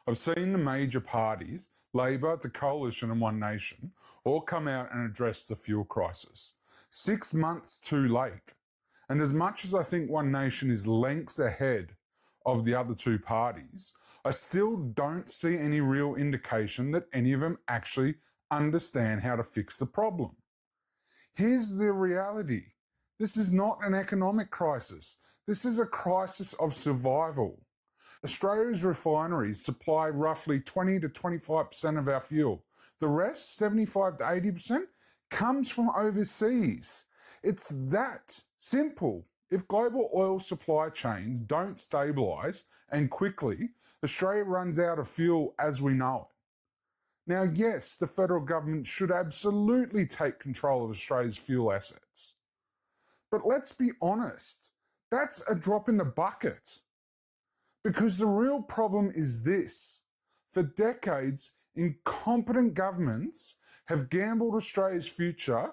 I've seen the major parties, Labor, the Coalition and One Nation, all come out and address the fuel crisis. 6 months too late. And as much as I think One Nation is lengths ahead of the other two parties, I still don't see any real indication that any of them actually understand how to fix the problem. Here's the reality. This is not an economic crisis. This is a crisis of survival. Australia's refineries supply roughly 20 to 25% of our fuel. The rest, 75 to 80%, comes from overseas. It's that simple. If global oil supply chains don't stabilise and quickly, Australia runs out of fuel as we know it. Now, yes, the federal government should absolutely take control of Australia's fuel assets. But let's be honest, that's a drop in the bucket. Because the real problem is this. For decades, incompetent governments have gambled Australia's future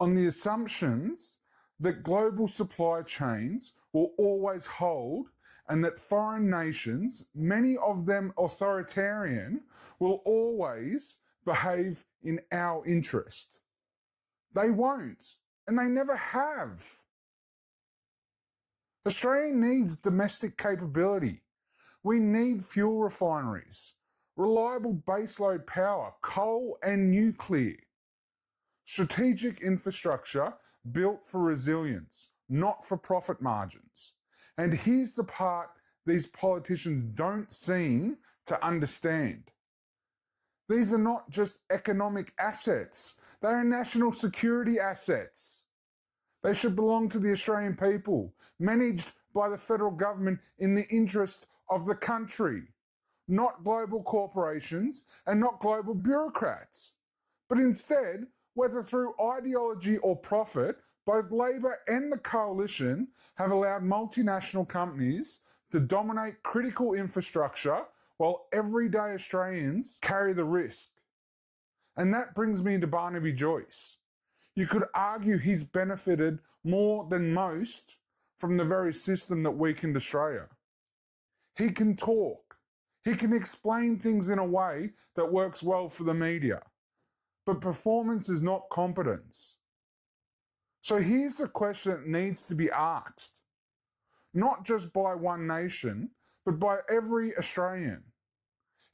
on the assumptions that global supply chains will always hold and that foreign nations, many of them authoritarian, will always behave in our interest. They won't, and they never have. Australia needs domestic capability. We need fuel refineries, reliable baseload power, coal and nuclear. Strategic infrastructure built for resilience, not for profit margins. And here's the part these politicians don't seem to understand. These are not just economic assets, they are national security assets. They should belong to the Australian people, managed by the federal government in the interest of the country, not global corporations and not global bureaucrats. But instead, whether through ideology or profit, both Labor and the Coalition have allowed multinational companies to dominate critical infrastructure while everyday Australians carry the risk. And that brings me to Barnaby Joyce. You could argue he's benefited more than most from the very system that weakened Australia. He can talk. He can explain things in a way that works well for the media. But performance is not competence. So here's the question that needs to be asked, not just by One Nation, but by every Australian.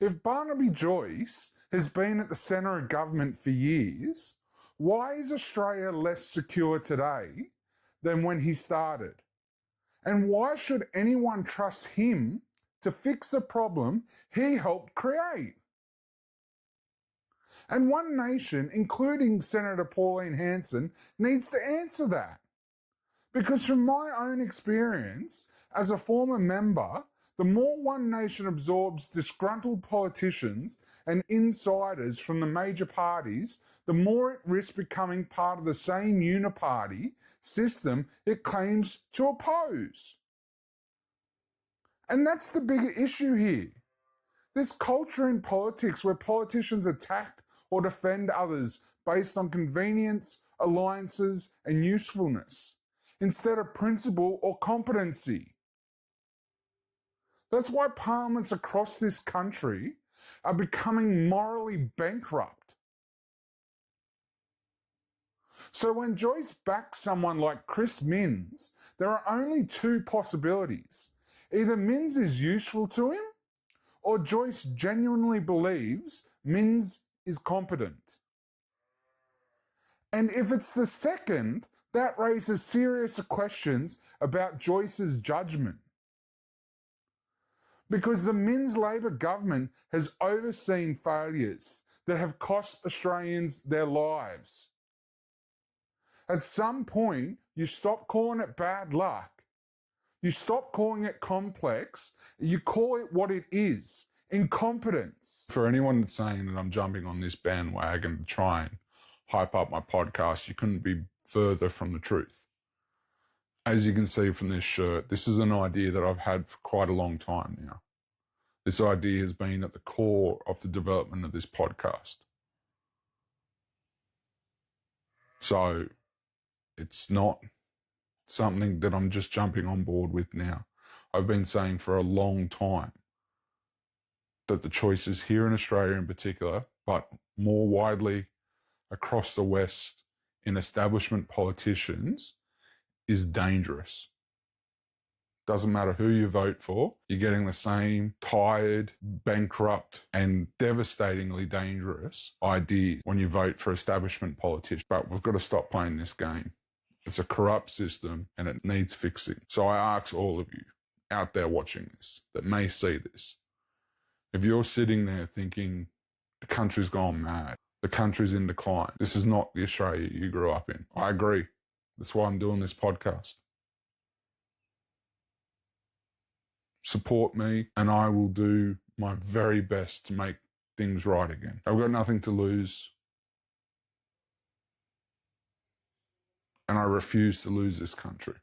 If Barnaby Joyce has been at the centre of government for years, why is Australia less secure today than when he started? And why should anyone trust him to fix a problem he helped create? And One Nation, including Senator Pauline Hanson, needs to answer that. Because from my own experience as a former member, the more One Nation absorbs disgruntled politicians and insiders from the major parties, the more it risks becoming part of the same uniparty system it claims to oppose. And that's the bigger issue here. This culture in politics where politicians attack or defend others based on convenience, alliances, and usefulness, instead of principle or competency. That's why parliaments across this country are becoming morally bankrupt. So when Joyce backs someone like Chris Minns, there are only two possibilities. Either Minns is useful to him, or Joyce genuinely believes Minns is competent. And if it's the second, that raises serious questions about Joyce's judgment. Because the Minns Labor government has overseen failures that have cost Australians their lives. At some point, you stop calling it bad luck. You stop calling it complex. You call it what it is, incompetence. For anyone that's saying that I'm jumping on this bandwagon to try and hype up my podcast, you couldn't be further from the truth. As you can see from this shirt, this is an idea that I've had for quite a long time now. This idea has been at the core of the development of this podcast. So it's not something that I'm just jumping on board with now. I've been saying for a long time that the choices here in Australia in particular, but more widely across the West in establishment politicians, is dangerous. Doesn't matter who you vote for, you're getting the same tired, bankrupt, and devastatingly dangerous idea when you vote for establishment politicians. But we've got to stop playing this game. It's a corrupt system and it needs fixing. So I ask all of you out there watching this that may see this, if you're sitting there thinking the country's gone mad, the country's in decline, this is not the Australia you grew up in. I agree. That's why I'm doing this podcast. Support me and I will do my very best to make things right again. I've got nothing to lose and I refuse to lose this country.